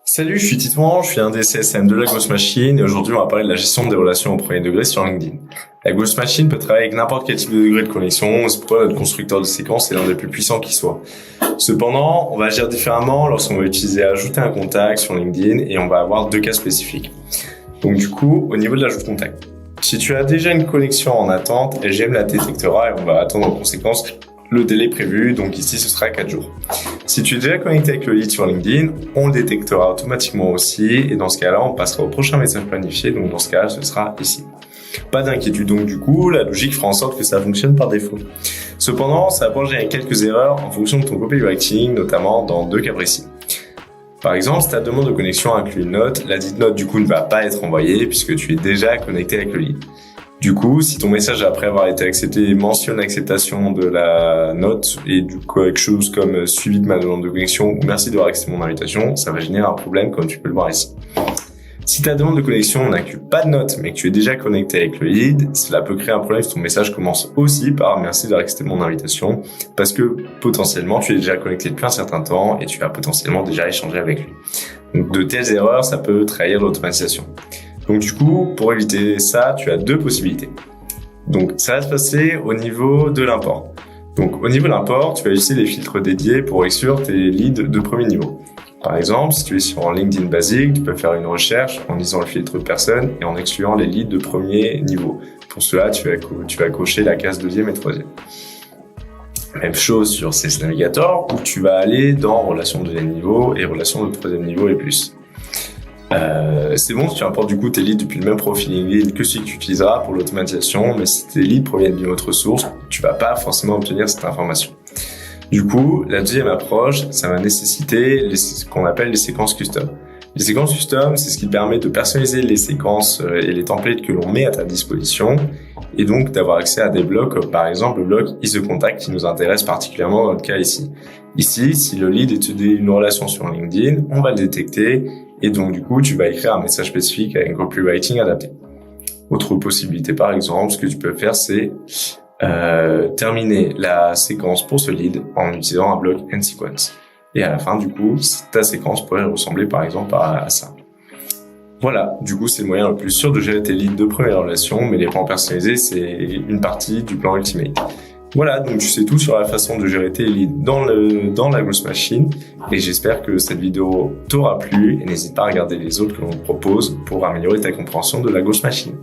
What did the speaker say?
Salut, je suis Titouan, je suis un des CSM de la Ghost Machine et aujourd'hui on va parler de la gestion des relations au premier degré sur LinkedIn. La Ghost Machine peut travailler avec n'importe quel type de degré de connexion, c'est pourquoi notre constructeur de séquences est l'un des plus puissants qui soit. Cependant, on va agir différemment lorsqu'on va utiliser ajouter un contact sur LinkedIn et on va avoir deux cas spécifiques. Donc du coup, au niveau de l'ajout de contact, si tu as déjà une connexion en attente, LGM la détectera et on va attendre en conséquence le délai prévu, donc ici ce sera 4 jours. Si tu es déjà connecté avec le lead sur LinkedIn, on le détectera automatiquement aussi et dans ce cas-là, on passera au prochain message planifié, donc dans ce cas-là, ce sera ici. Pas d'inquiétude donc du coup, la logique fera en sorte que ça fonctionne par défaut. Cependant, ça va générer quelques erreurs en fonction de ton copywriting, notamment dans deux cas précis. Par exemple, si ta demande de connexion inclut une note, la dite note du coup ne va pas être envoyée puisque tu es déjà connecté avec le lead. Du coup, si ton message après avoir été accepté mentionne l'acceptation de la note et du coup quelque chose comme suivi de ma demande de connexion ou merci d'avoir accepté mon invitation, ça va générer un problème comme tu peux le voir ici. Si ta demande de connexion n'inclut pas de note mais que tu es déjà connecté avec le lead, cela peut créer un problème si ton message commence aussi par merci d'avoir accepté mon invitation parce que potentiellement tu es déjà connecté depuis un certain temps et tu as potentiellement déjà échangé avec lui. Donc de telles erreurs, ça peut trahir l'automatisation. Donc du coup, pour éviter ça, tu as deux possibilités. Donc ça va se passer au niveau de l'import. Donc au niveau de l'import, tu vas utiliser des filtres dédiés pour exclure tes leads de premier niveau. Par exemple, si tu es sur un LinkedIn basique, tu peux faire une recherche en lisant le filtre personne et en excluant les leads de premier niveau. Pour cela, tu vas cocher la case deuxième et troisième. Même chose sur Sales Navigator où tu vas aller dans relations de deuxième niveau et relations de troisième niveau et plus. C'est bon si tu importes du coup tes leads depuis le même profil LinkedIn que celui que tu utiliseras pour l'automatisation, mais si tes leads proviennent d'une autre source, tu vas pas forcément obtenir cette information. Du coup, la deuxième approche, ça va nécessiter ce qu'on appelle les séquences custom. Les séquences custom, c'est ce qui permet de personnaliser les séquences et les templates que l'on met à ta disposition et donc d'avoir accès à des blocs comme par exemple le bloc is the contact qui nous intéresse particulièrement dans le cas ici. Ici, si le lead est une relation sur LinkedIn, on va le détecter et donc du coup, tu vas écrire un message spécifique avec un copywriting adapté. Autre possibilité par exemple, ce que tu peux faire c'est terminer la séquence pour ce lead en utilisant un bloc end sequence. Et à la fin, du coup, ta séquence pourrait ressembler par exemple à ça. Voilà, du coup, c'est le moyen le plus sûr de gérer tes leads de première relation, mais les plans personnalisés, c'est une partie du plan Ultimate. Voilà, donc tu sais tout sur la façon de gérer tes leads dans la Ghost Machine, et j'espère que cette vidéo t'aura plu, et n'hésite pas à regarder les autres que l'on te propose pour améliorer ta compréhension de la Ghost Machine.